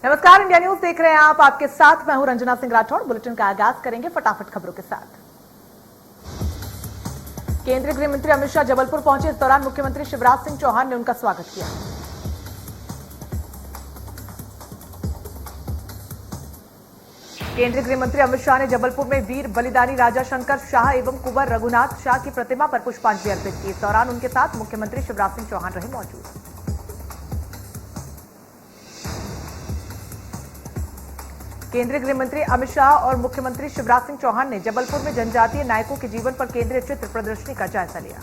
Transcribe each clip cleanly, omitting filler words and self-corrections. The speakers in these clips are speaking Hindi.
नमस्कार, इंडिया न्यूज देख रहे हैं आप। आपके साथ मैं हूं रंजना सिंह राठौड़। बुलेटिन का आगाज करेंगे फटाफट खबरों के साथ। केंद्रीय गृह मंत्री अमित शाह जबलपुर पहुंचे। इस दौरान मुख्यमंत्री शिवराज सिंह चौहान ने उनका स्वागत किया। केंद्रीय गृह मंत्री अमित शाह ने जबलपुर में वीर बलिदानी राजा शंकर शाह एवं कुंवर रघुनाथ शाह की प्रतिमा पर पुष्पांजलि अर्पित की। इस दौरान उनके साथ मुख्यमंत्री शिवराज सिंह चौहान रहे मौजूद। केंद्रीय गृह मंत्री अमित शाह और मुख्यमंत्री शिवराज सिंह चौहान ने जबलपुर में जनजातीय नायकों के जीवन पर केंद्रित चित्र प्रदर्शनी का जायजा लिया।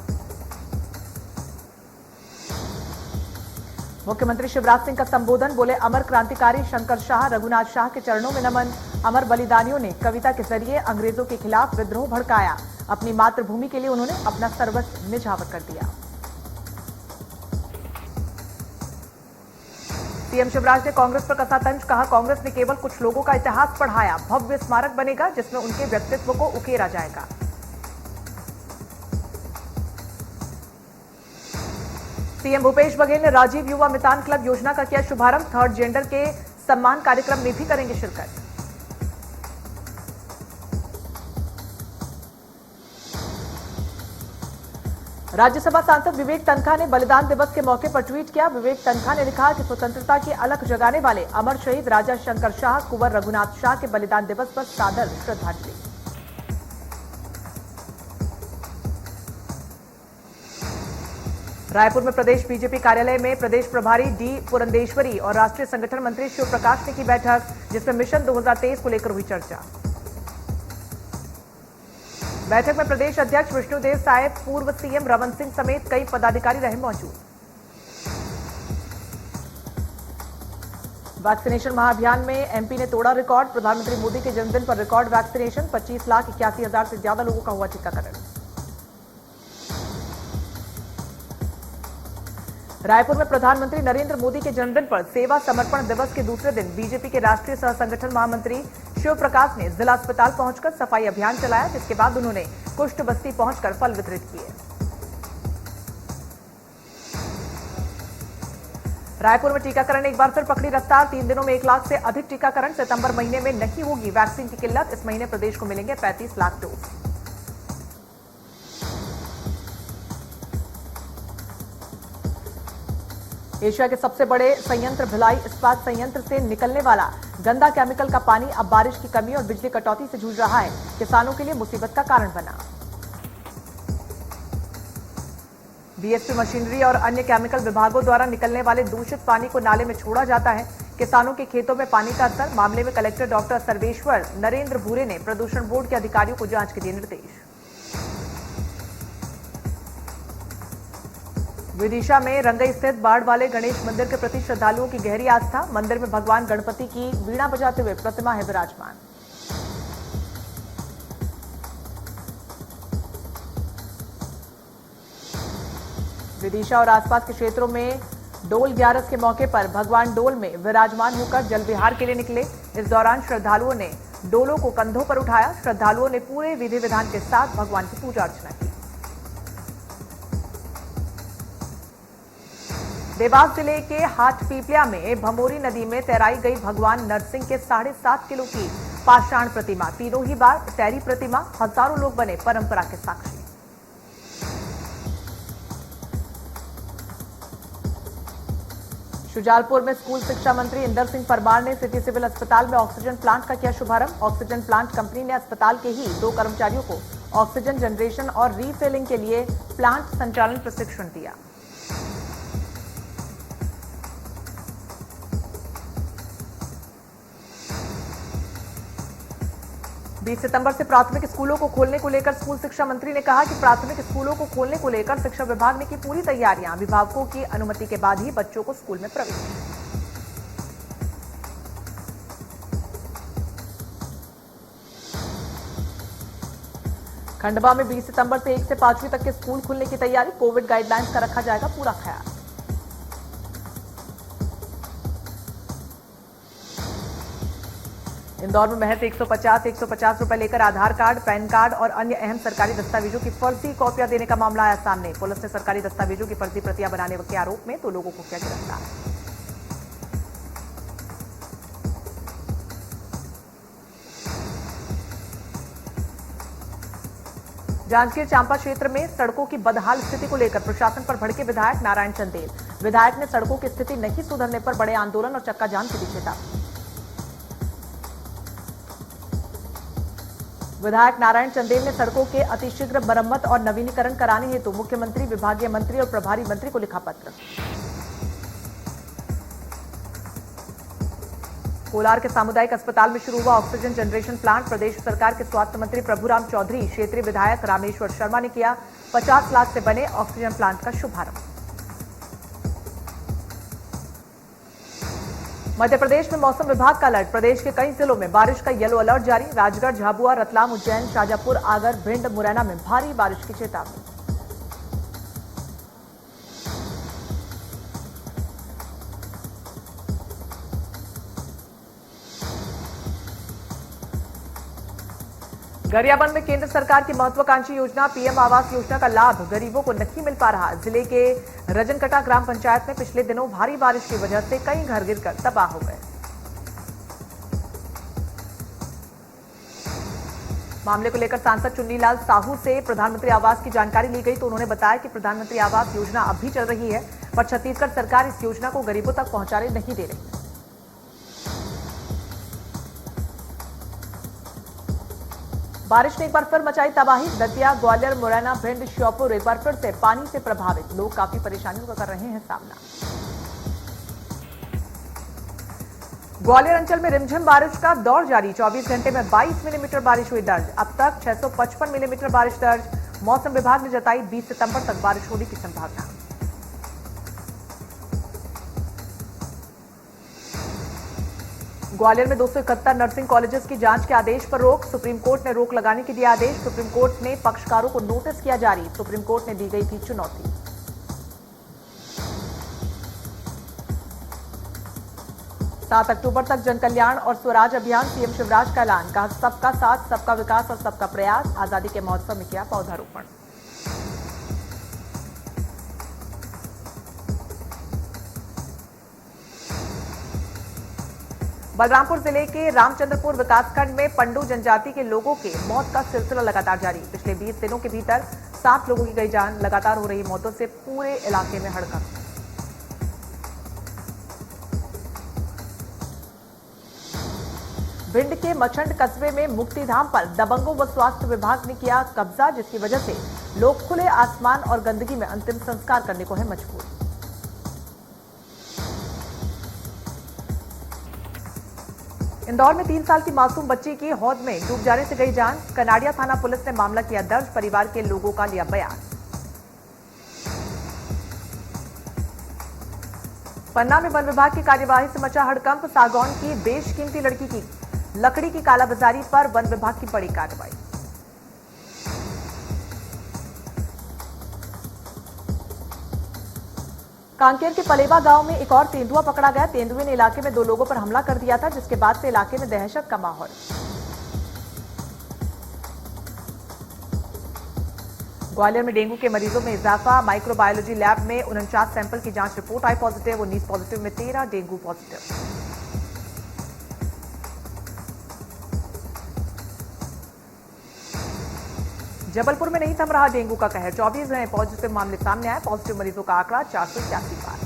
मुख्यमंत्री शिवराज सिंह का संबोधन। बोले, अमर क्रांतिकारी शंकर शाह रघुनाथ शाह के चरणों में नमन। अमर बलिदानियों ने कविता के जरिए अंग्रेजों के खिलाफ विद्रोह भड़काया। अपनी मातृभूमि के लिए उन्होंने अपना सर्वस्व निछावर कर दिया। सीएम शिवराज ने कांग्रेस पर कसा तंज। कहा, कांग्रेस ने केवल कुछ लोगों का इतिहास पढ़ाया। भव्य स्मारक बनेगा जिसमें उनके व्यक्तित्व को उकेरा जाएगा। सीएम भूपेश बघेल ने राजीव युवा मितान क्लब योजना का किया शुभारंभ। थर्ड जेंडर के सम्मान कार्यक्रम में भी करेंगे शिरकत। राज्यसभा सांसद विवेक तनखा ने बलिदान दिवस के मौके पर ट्वीट किया। विवेक तनखा ने लिखा कि स्वतंत्रता की अलख जगाने वाले अमर शहीद राजा शंकर शाह कुंवर रघुनाथ शाह के बलिदान दिवस पर सादर श्रद्धांजलि। रायपुर में प्रदेश बीजेपी कार्यालय में प्रदेश प्रभारी डी पुरंदेश्वरी और राष्ट्रीय संगठन मंत्री शिव प्रकाश ने की बैठक, जिसमें मिशन 2023 को लेकर हुई चर्चा। बैठक में प्रदेश अध्यक्ष विष्णुदेव साय, पूर्व सीएम रमन सिंह समेत कई पदाधिकारी रहे मौजूद। वैक्सीनेशन महाअभियान में एमपी ने तोड़ा रिकॉर्ड। प्रधानमंत्री मोदी के जन्मदिन पर रिकॉर्ड वैक्सीनेशन। 25,81,000 से ज्यादा लोगों का हुआ टीकाकरण। रायपुर में प्रधानमंत्री नरेंद्र मोदी के जन्मदिन पर सेवा समर्पण दिवस के दूसरे दिन बीजेपी के राष्ट्रीय सह संगठन महामंत्री शिव प्रकाश ने जिला अस्पताल पहुंचकर सफाई अभियान चलाया, जिसके बाद उन्होंने कुष्ठ बस्ती पहुंचकर फल वितरित किए। रायपुर में टीकाकरण एक बार फिर पकड़ी रफ्तार। 3 दिनों में 1 लाख से अधिक टीकाकरण। सितंबर महीने में नहीं होगी वैक्सीन की किल्लत। इस महीने प्रदेश को मिलेंगे 35 लाख डोज। एशिया के सबसे बड़े संयंत्र भिलाई इस्पात संयंत्र से निकलने वाला गंदा केमिकल का पानी अब बारिश की कमी और बिजली कटौती से जूझ रहा है। किसानों के लिए मुसीबत का कारण बना। बीएसपी मशीनरी और अन्य केमिकल विभागों द्वारा निकलने वाले दूषित पानी को नाले में छोड़ा जाता है। किसानों के खेतों में पानी का असर। मामले में कलेक्टर डॉक्टर सर्वेश्वर नरेंद्र भूरे ने प्रदूषण बोर्ड के अधिकारियों को जांच के दिए निर्देश। विदिशा में रंगई स्थित बाढ़ वाले गणेश मंदिर के प्रति श्रद्धालुओं की गहरी आस्था। मंदिर में भगवान गणपति की वीणा बजाते हुए प्रतिमा है विराजमान। विदिशा और आसपास के क्षेत्रों में डोल 11 के मौके पर भगवान डोल में विराजमान होकर जल विहार के लिए निकले। इस दौरान श्रद्धालुओं ने डोलों को कंधों पर उठाया। श्रद्धालुओं ने पूरे विधि विधान के साथ भगवान की पूजा अर्चना की। देवास जिले के हाटपीपल्या में भमोरी नदी में तैराई गई भगवान नरसिंह के 7.5 किलो की पाषाण प्रतिमा। तीनों ही बार तैरी प्रतिमा। हजारों लोग बने परंपरा के साक्षी। शुजालपुर में स्कूल शिक्षा मंत्री इंदर सिंह परमार ने सिटी सिविल अस्पताल में ऑक्सीजन प्लांट का किया शुभारंभ। ऑक्सीजन प्लांट कंपनी ने अस्पताल के ही 2 कर्मचारियों को ऑक्सीजन जनरेशन और रीफिलिंग के लिए प्लांट संचालन प्रशिक्षण दिया। 20 सितंबर से प्राथमिक स्कूलों को खोलने को लेकर स्कूल शिक्षा मंत्री ने कहा कि प्राथमिक स्कूलों को खोलने को लेकर शिक्षा विभाग ने की पूरी तैयारियां। अभिभावकों की अनुमति के बाद ही बच्चों को स्कूल में प्रवेश। खंडवा में 20 सितंबर से 1 से 5वीं तक के स्कूल खुलने की तैयारी। कोविड गाइडलाइंस का रखा जाएगा पूरा ख्याल। इंदौर में महज 150 रुपए लेकर आधार कार्ड, पैन कार्ड और अन्य अहम सरकारी दस्तावेजों की फर्जी कॉपियां देने का मामला आया सामने। पुलिस ने सरकारी दस्तावेजों की फर्जी प्रतियां बनाने के आरोप में 2 लोगों को किया गिरफ्तार। जांजगीर चांपा क्षेत्र में सड़कों की बदहाल स्थिति को लेकर प्रशासन पर भड़के विधायक नारायण चंदेल। विधायक ने सड़कों की स्थिति नहीं सुधरने पर बड़े आंदोलन और चक्का जाम की दी चेतावनी। विधायक नारायण चंदेल ने सड़कों के अतिशीघ्र मरम्मत और नवीनीकरण कराने हेतु मुख्यमंत्री, विभागीय मंत्री और प्रभारी मंत्री को लिखा पत्र। कोलार के सामुदायिक अस्पताल में शुरू हुआ ऑक्सीजन जनरेशन प्लांट। प्रदेश सरकार के स्वास्थ्य मंत्री प्रभुराम चौधरी, क्षेत्रीय विधायक रामेश्वर शर्मा ने किया 50 लाख से बने ऑक्सीजन प्लांट का शुभारंभ। मध्य प्रदेश में मौसम विभाग का अलर्ट। प्रदेश के कई जिलों में बारिश का येलो अलर्ट जारी। राजगढ़, झाबुआ, रतलाम, उज्जैन, शाजापुर, आगर, भिंड, मुरैना में भारी बारिश की चेतावनी। गरियाबंद में केंद्र सरकार की महत्वाकांक्षी योजना पीएम आवास योजना का लाभ गरीबों को नहीं मिल पा रहा। जिले के रजनकटा ग्राम पंचायत में पिछले दिनों भारी बारिश की वजह से कई घर गिरकर तबाह हो गए। मामले को लेकर सांसद चुन्नीलाल साहू से प्रधानमंत्री आवास की जानकारी ली गई तो उन्होंने बताया कि प्रधानमंत्री आवास योजना अब भी चल रही है, पर छत्तीसगढ़ सरकार इस योजना को गरीबों तक पहुंचाने नहीं दे रही। बारिश ने एक बार फिर मचाई तबाही। दतिया, ग्वालियर, मुरैना, भिंड, श्योपुर एक बार फिर से पानी से प्रभावित। लोग काफी परेशानियों का कर रहे हैं सामना। ग्वालियर अंचल में रिमझिम बारिश का दौर जारी। 24 घंटे में 22 मिलीमीटर बारिश हुई दर्ज। अब तक 655 मिलीमीटर बारिश दर्ज। मौसम विभाग ने जताई 20 सितंबर तक बारिश होने की संभावना। ग्वालियर में 271 नर्सिंग कॉलेजेस की जांच के आदेश पर रोक। सुप्रीम कोर्ट ने रोक लगाने की दिया आदेश। सुप्रीम कोर्ट ने पक्षकारों को नोटिस किया जारी। सुप्रीम कोर्ट ने दी गई थी चुनौती। सात अक्टूबर तक जन कल्याण और स्वराज अभियान, सीएम शिवराज का ऐलान। कहा सबका साथ, सबका विकास और सबका प्रयास। आजादी के महोत्सव में किया पौधारोपण। बलरामपुर जिले के रामचंद्रपुर विकासखंड में पंडू जनजाति के लोगों के मौत का सिलसिला लगातार जारी। पिछले 20 दिनों के भीतर 7 लोगों की गई जान। लगातार हो रही मौतों से पूरे इलाके में हड़कंप। भिंड के मछंड कस्बे में मुक्तिधाम पर दबंगों व स्वास्थ्य विभाग ने किया कब्जा, जिसकी वजह से लोग खुले आसमान और गंदगी में अंतिम संस्कार करने को है मजबूर। इंदौर में 3 साल की मासूम बच्ची की हौद में डूब जाने से गई जान। कनाडिया थाना पुलिस ने मामला किया दर्ज। परिवार के लोगों का लिया बयान। पन्ना में वन विभाग की कार्यवाही से मचा हड़कंप। सागौन की बेशकीमती लड़की की लकड़ी की कालाबाजारी पर वन विभाग की बड़ी कार्रवाई। कांकेर के पलेवा गांव में एक और तेंदुआ पकड़ा गया। तेंदुए ने इलाके में 2 लोगों पर हमला कर दिया था, जिसके बाद से इलाके में दहशत का माहौल। ग्वालियर में डेंगू के मरीजों में इजाफा। माइक्रोबायोलॉजी लैब में 49 सैंपल की जांच रिपोर्ट आई पॉजिटिव। 19 पॉजिटिव में 13 डेंगू पॉजिटिव। जबलपुर में नहीं थम रहा डेंगू का कहर। 24 नए पॉजिटिव मामले सामने आए। पॉजिटिव मरीजों का आंकड़ा 481 पार।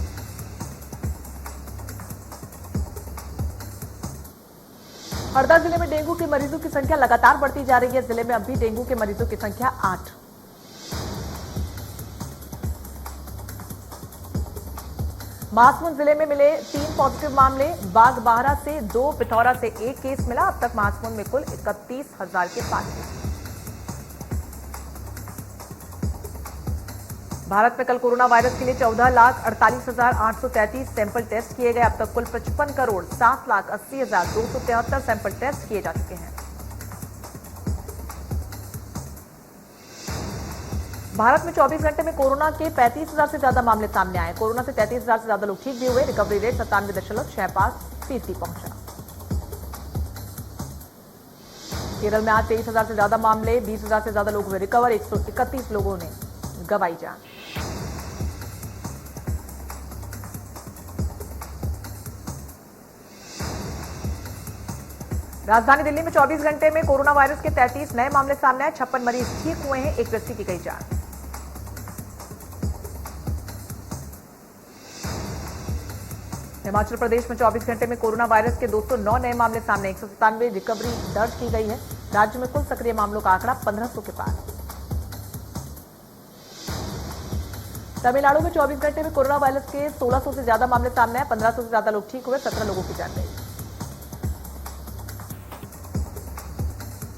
हरदा जिले में डेंगू के मरीजों की संख्या लगातार बढ़ती जा रही है। जिले में अब भी डेंगू के मरीजों की संख्या 8। महासमुंद जिले में मिले 3 पॉजिटिव मामले। बागबाहरा से 2, पिथौरा से 1 केस मिला। अब तक महासमुंद में कुल 31,000 के पार। भारत में कल कोरोना वायरस के लिए 14,48,833 सैंपल टेस्ट किए गए। अब तक कुल 55,07,80,273 सैंपल टेस्ट किए जा चुके हैं। भारत में 24 घंटे में कोरोना के 35,000 से ज्यादा मामले सामने आए। कोरोना से 33,000 से ज्यादा लोग ठीक भी हुए। रिकवरी रेट 97.65% पहुंचा। केरल में आज 23,000 से ज्यादा मामले, 20,000 से ज्यादा लोग हुए रिकवर। 131 लोगों ने गंवाई जान। राजधानी दिल्ली में 24 घंटे में कोरोना वायरस के 33 नए मामले सामने आए। 56 मरीज ठीक हुए हैं, एक व्यक्ति की गई जान। हिमाचल प्रदेश में 24 घंटे में कोरोना वायरस के 209 नए मामले सामने, 197 रिकवरी दर्ज की गई है। राज्य में कुल सक्रिय मामलों का आंकड़ा 1500 के पार। तमिलनाडु में 24 घंटे में कोरोना वायरस के 1600 से ज्यादा मामले सामने आए। 1500 से ज्यादा लोग ठीक हुए, 17 लोगों की जान गई।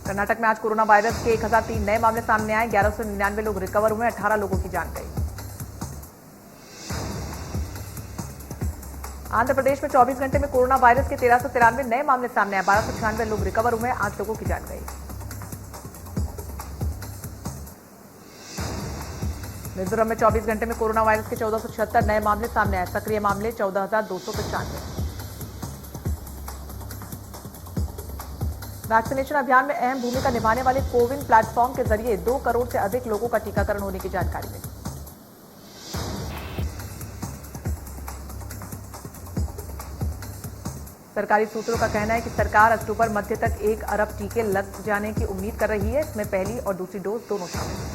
कर्नाटक में आज कोरोना वायरस के 1003 नए मामले सामने आए। 1199 लोग रिकवर हुए, 18 लोगों की जान गई। आंध्र प्रदेश में 24 घंटे में कोरोना वायरस के 1393 नए मामले सामने आए। 1296 लोग रिकवर हुए, 8 लोगों की जान गई। मिजोरम में 24 घंटे में कोरोना वायरस के 1476 नए मामले सामने आए। सक्रिय मामले 14,295। वैक्सीनेशन अभियान में अहम भूमिका निभाने वाले कोविन प्लेटफॉर्म के जरिए 2 करोड़ से अधिक लोगों का टीकाकरण होने की जानकारी मिली। सरकारी सूत्रों का कहना है कि सरकार अक्टूबर मध्य तक 1 अरब टीके लग जाने की उम्मीद कर रही है। इसमें पहली और दूसरी डोज दोनों शामिल हैं।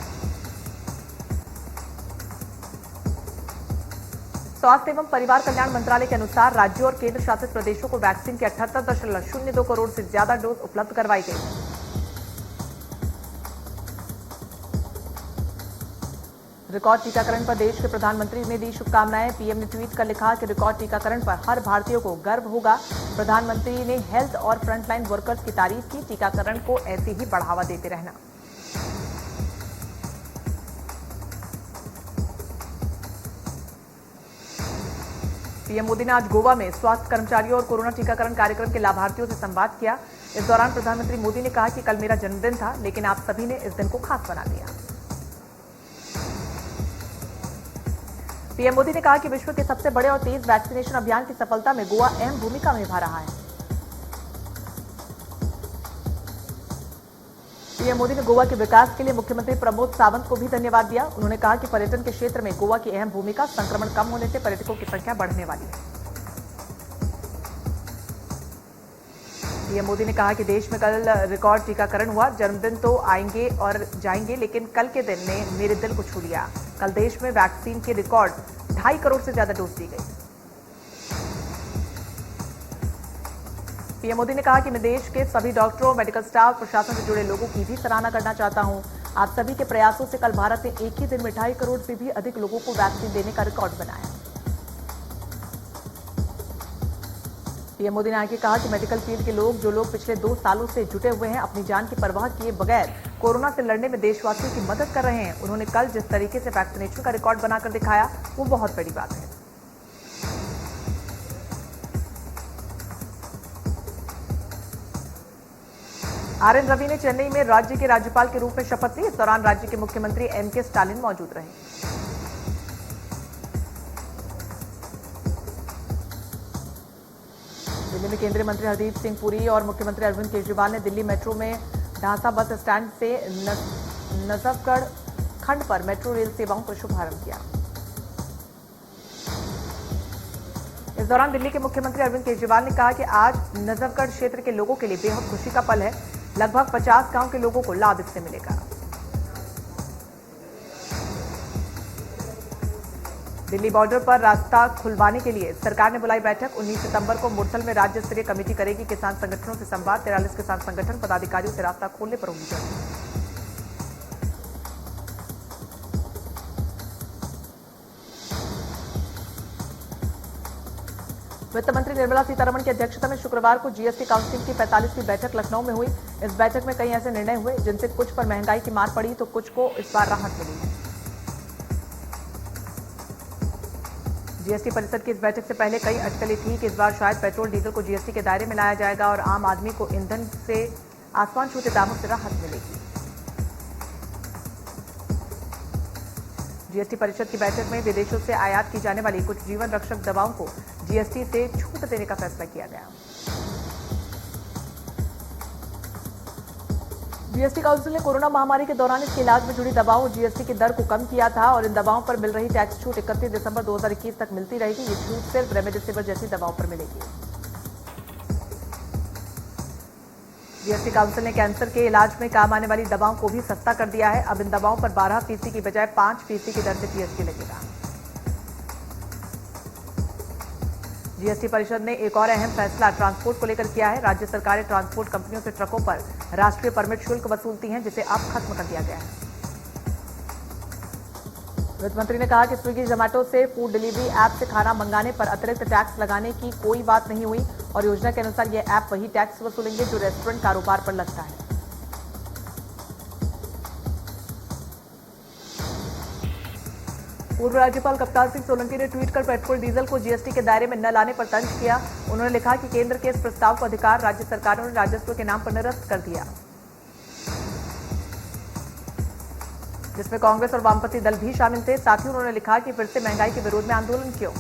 स्वास्थ्य एवं परिवार कल्याण मंत्रालय के अनुसार राज्यों और केंद्र शासित प्रदेशों को वैक्सीन के 78.02 करोड़ से ज्यादा डोज उपलब्ध करवाई गई है। रिकॉर्ड टीकाकरण पर देश के प्रधानमंत्री ने दी शुभकामनाएं। पीएम ने ट्वीट कर लिखा कि रिकॉर्ड टीकाकरण पर हर भारतीय को गर्व होगा। प्रधानमंत्री ने हेल्थ और फ्रंटलाइन वर्कर्स की तारीफ की। टीकाकरण को ऐसे ही बढ़ावा देते रहना। पीएम मोदी ने आज गोवा में स्वास्थ्य कर्मचारियों और कोरोना टीकाकरण कार्यक्रम के लाभार्थियों से संवाद किया। इस दौरान प्रधानमंत्री मोदी ने कहा कि कल मेरा जन्मदिन था, लेकिन आप सभी ने इस दिन को खास बना दिया। पीएम मोदी ने कहा कि विश्व के सबसे बड़े और तेज वैक्सीनेशन अभियान की सफलता में गोवा अहम भूमिका निभा रहा है। पीएम मोदी ने गोवा के विकास के लिए मुख्यमंत्री प्रमोद सावंत को भी धन्यवाद दिया। उन्होंने कहा कि पर्यटन के क्षेत्र में गोवा की अहम भूमिका, संक्रमण कम होने से पर्यटकों की संख्या बढ़ने वाली है। पीएम मोदी ने कहा कि देश में कल रिकॉर्ड टीकाकरण हुआ। जन्मदिन तो आएंगे और जाएंगे, लेकिन कल के दिन ने मेरे दिल को छू लिया। कल देश में वैक्सीन के रिकॉर्ड 2.5 करोड़ से ज्यादा डोज दी गई। पीएम मोदी ने कहा कि मैं देश के सभी डॉक्टरों, मेडिकल स्टाफ, प्रशासन से जुड़े लोगों की भी सराहना करना चाहता हूं। आप सभी के प्रयासों से कल भारत ने एक ही दिन में 2.5 करोड़ से भी अधिक लोगों को वैक्सीन देने का रिकॉर्ड बनाया। पीएम मोदी ने आगे कहा कि मेडिकल फील्ड के लोग, जो लोग पिछले 2 सालों से जुटे हुए हैं, अपनी जान की परवाह किए बगैर कोरोना से लड़ने में देशवासियों की मदद कर रहे हैं। उन्होंने कल जिस तरीके से वैक्सीनेशन का रिकॉर्ड बनाकर दिखाया, वो बहुत बड़ी बात है। आरएन रवि ने चेन्नई में राज्य के राज्यपाल के रूप में शपथ ली। इस दौरान राज्य के मुख्यमंत्री एमके स्टालिन मौजूद रहे। दिल्ली में केंद्रीय मंत्री हरदीप सिंह पुरी और मुख्यमंत्री अरविंद केजरीवाल ने दिल्ली मेट्रो में ढांसा बस स्टैंड से नजफगढ़ खंड पर मेट्रो रेल सेवाओं का शुभारंभ किया। इस दौरान दिल्ली के मुख्यमंत्री अरविंद केजरीवाल ने कहा कि आज नजफगढ़ क्षेत्र के लोगों के लिए बेहद खुशी का पल है। लगभग 50 गांव के लोगों को लाभ इससे मिलेगा। दिल्ली बॉर्डर पर रास्ता खुलवाने के लिए सरकार ने बुलाई बैठक। 19 सितंबर को मुरथल में राज्य स्तरीय कमेटी करेगी किसान संगठनों से संवाद। 43 किसान संगठन पदाधिकारियों से रास्ता खोलने पर होगी चर्चा। वित्त मंत्री निर्मला सीतारमण की अध्यक्षता में शुक्रवार को जीएसटी काउंसिल की 45वीं बैठक लखनऊ में हुई। इस बैठक में कई ऐसे निर्णय हुए जिनसे कुछ पर महंगाई की मार पड़ी तो कुछ को इस बार राहत मिली है। जीएसटी परिषद की इस बैठक से पहले कई अटकलें थी कि इस बार शायद पेट्रोल डीजल को जीएसटी के दायरे में लाया जाएगा और आम आदमी को ईंधन से आसमान छूते दामों से राहत मिलेगी। जीएसटी परिषद की बैठक में विदेशों से आयात की जाने वाली कुछ जीवन रक्षक दवाओं को जीएसटी से छूट देने का फैसला किया गया। जीएसटी काउंसिल ने कोरोना महामारी के दौरान इसके इलाज में जुड़ी दवाओं जीएसटी की दर को कम किया था और इन दवाओं पर मिल रही टैक्स छूट 31 दिसंबर 2021 तक मिलती रहेगी। ये छूट सिर्फ रेमडेसिविर जैसी दवाओं पर मिलेगी। जीएसटी काउंसिल ने कैंसर के इलाज में काम आने वाली दवाओं को भी सस्ता कर दिया है। अब इन दवाओं पर 12% की बजाय 5% की दर से जीएसटी लगेगा। जीएसटी परिषद ने एक और अहम फैसला ट्रांसपोर्ट को लेकर किया है। राज्य सरकारें ट्रांसपोर्ट कंपनियों से ट्रकों पर राष्ट्रीय परमिट शुल्क वसूलती हैं, जिसे अब खत्म कर दिया गया है। वित्त मंत्री ने कहा कि स्विगी जोमेटो से फूड डिलीवरी ऐप से खाना मंगाने पर अतिरिक्त टैक्स लगाने की कोई बात नहीं हुई और योजना के अनुसार ये ऐप वही टैक्स वसूलेंगे जो रेस्टोरेंट कारोबार पर लगता है। पूर्व राज्यपाल कप्तान सिंह सोलंकी ने ट्वीट कर पेट्रोल डीजल को जीएसटी के दायरे में न लाने पर तंज किया। उन्होंने लिखा कि केंद्र के इस प्रस्ताव को अधिकार राज्य सरकारों ने राजस्व के नाम पर निरस्त कर दिया, जिसमें कांग्रेस और वामपंथी दल भी शामिल थे। साथ ही उन्होंने लिखा कि फिर से महंगाई के विरोध में आंदोलन क्यों।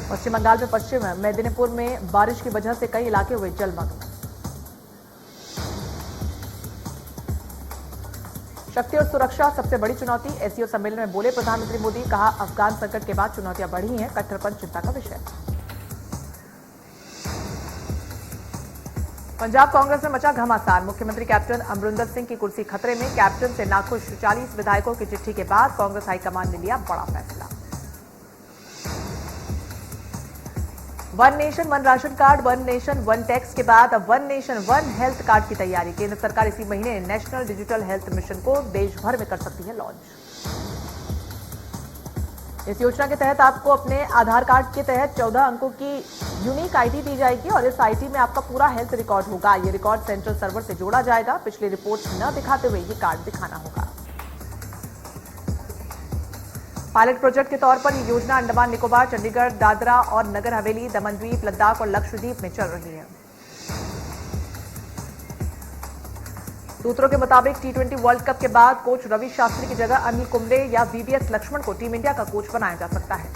पश्चिम बंगाल में पश्चिम मेदिनीपुर में बारिश की वजह से कई इलाके हुए जलमग्न। शक्ति और सुरक्षा सबसे बड़ी चुनौती, एससीओ सम्मेलन में बोले प्रधानमंत्री मोदी। कहा अफगान संकट के बाद चुनौतियां बढ़ी हैं, कट्टरपंथ चिंता का विषय। पंजाब कांग्रेस में मचा घमासान, मुख्यमंत्री कैप्टन अमरिंदर सिंह की कुर्सी खतरे में। कैप्टन से नाखुश 40 विधायकों की चिट्ठी के बाद कांग्रेस हाईकमान ने लिया बड़ा फैसला। One nation one ration card, one nation one tax के बाद अब one nation one health card की तैयारी। केंद्र सरकार इसी महीने नेशनल डिजिटल हेल्थ मिशन को देश भर में कर सकती है लॉन्च। इस योजना के तहत आपको अपने आधार कार्ड के तहत 14 अंकों की यूनिक आईडी दी जाएगी और इस आईडी में आपका पूरा हेल्थ रिकॉर्ड होगा। ये रिकॉर्ड सेंट्रल सर्वर से जोड़ा जाएगा। पिछली रिपोर्ट न दिखाते हुए ये कार्ड दिखाना होगा। पायलट प्रोजेक्ट के तौर पर ये योजना अंडमान निकोबार, चंडीगढ़, दादरा और नगर हवेली, दमन द्वीप, लद्दाख और लक्षद्वीप में चल रही है। सूत्रों के मुताबिक टी20 वर्ल्ड कप के बाद कोच रवि शास्त्री की जगह अनिल कुंबले या वीवीएस लक्ष्मण को टीम इंडिया का कोच बनाया जा सकता है।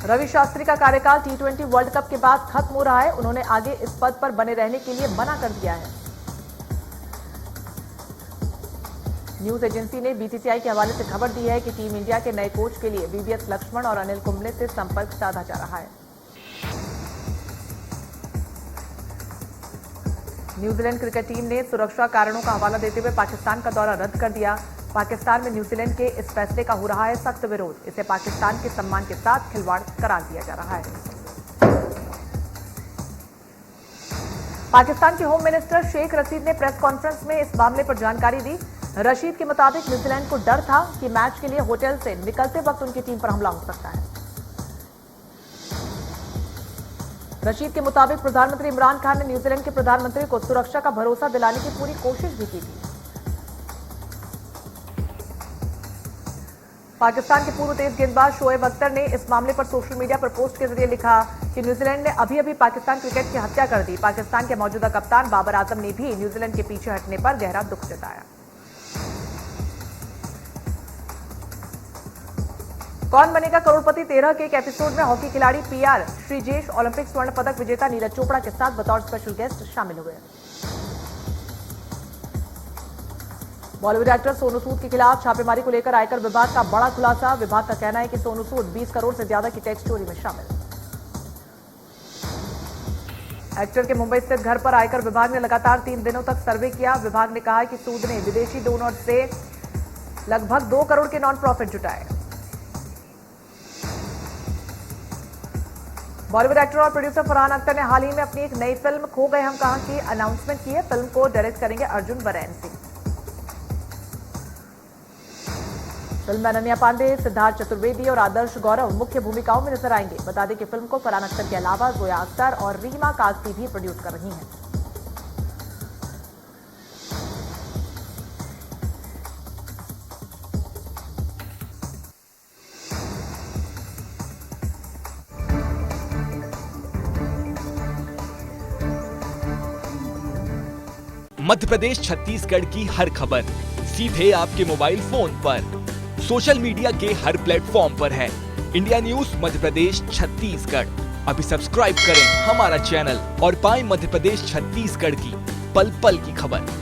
रवि शास्त्री का कार्यकाल टी20 वर्ल्ड कप के बाद खत्म हो रहा है। उन्होंने आगे इस पद पर बने रहने के लिए मना कर दिया है। न्यूज एजेंसी ने बीसीसीआई के हवाले से खबर दी है कि टीम इंडिया के नए कोच के लिए वीवीएस लक्ष्मण और अनिल कुंबले से संपर्क साधा जा रहा है। न्यूजीलैंड क्रिकेट टीम ने सुरक्षा कारणों का हवाला देते हुए पाकिस्तान का दौरा रद्द कर दिया। पाकिस्तान में न्यूजीलैंड के इस फैसले का हो रहा है सख्त विरोध। इसे पाकिस्तान के सम्मान के साथ खिलवाड़ करार दिया जा रहा है। पाकिस्तान के होम मिनिस्टर शेख रशीद ने प्रेस कॉन्फ्रेंस में इस मामले पर जानकारी दी। रशीद के मुताबिक न्यूजीलैंड को डर था कि मैच के लिए होटल से निकलते वक्त उनकी टीम पर हमला हो सकता है। रशीद के मुताबिक प्रधानमंत्री इमरान खान ने न्यूजीलैंड के प्रधानमंत्री को सुरक्षा का भरोसा दिलाने की पूरी कोशिश भी की थी। पाकिस्तान के पूर्व तेज गेंदबाज शोएब अख्तर ने इस मामले पर सोशल मीडिया पर पोस्ट के जरिए लिखा कि न्यूजीलैंड ने अभी अभी पाकिस्तान क्रिकेट की हत्या कर दी। पाकिस्तान के मौजूदा कप्तान बाबर आजम ने भी न्यूजीलैंड के पीछे हटने पर गहरा दुख जताया। कौन बनेगा करोड़पति 13 के एक एपिसोड में हॉकी खिलाड़ी पीआर श्रीजेश, ओलंपिक स्वर्ण पदक विजेता नीरज चोपड़ा के साथ बतौर स्पेशल गेस्ट शामिल हुए। बॉलीवुड एक्टर सोनू सूद के खिलाफ छापेमारी को लेकर आयकर विभाग का बड़ा खुलासा। विभाग का कहना है कि सोनू सूद 20 करोड़ से ज्यादा की टैक्स चोरी में शामिल। एक्टर के मुंबई स्थित घर पर आयकर विभाग ने लगातार 3 दिनों तक सर्वे किया। विभाग ने कहा है कि सूद ने विदेशी डोनर से लगभग 2 करोड़ के नॉन प्रॉफिट जुटाए। बॉलीवुड एक्टर और प्रोड्यूसर फरहान अख्तर ने हाल ही में अपनी एक नई फिल्म खो गए हम कहां की अनाउंसमेंट की है। फिल्म को डायरेक्ट करेंगे अर्जुन बरैन सिंह। फिल्म में अनन्या पांडे, सिद्धार्थ चतुर्वेदी और आदर्श गौरव मुख्य भूमिकाओं में नजर आएंगे। बता दें कि फिल्म को फरहान अख्तर के अलावा जोया अख्तर और रीमा कागती भी प्रोड्यूस कर रही हैं। मध्य प्रदेश छत्तीसगढ़ की हर खबर सीधे आपके मोबाइल फोन पर, सोशल मीडिया के हर प्लेटफॉर्म पर है। इंडिया न्यूज मध्य प्रदेश छत्तीसगढ़, अभी सब्सक्राइब करें हमारा चैनल और पाएं मध्य प्रदेश छत्तीसगढ़ की पल पल की खबर।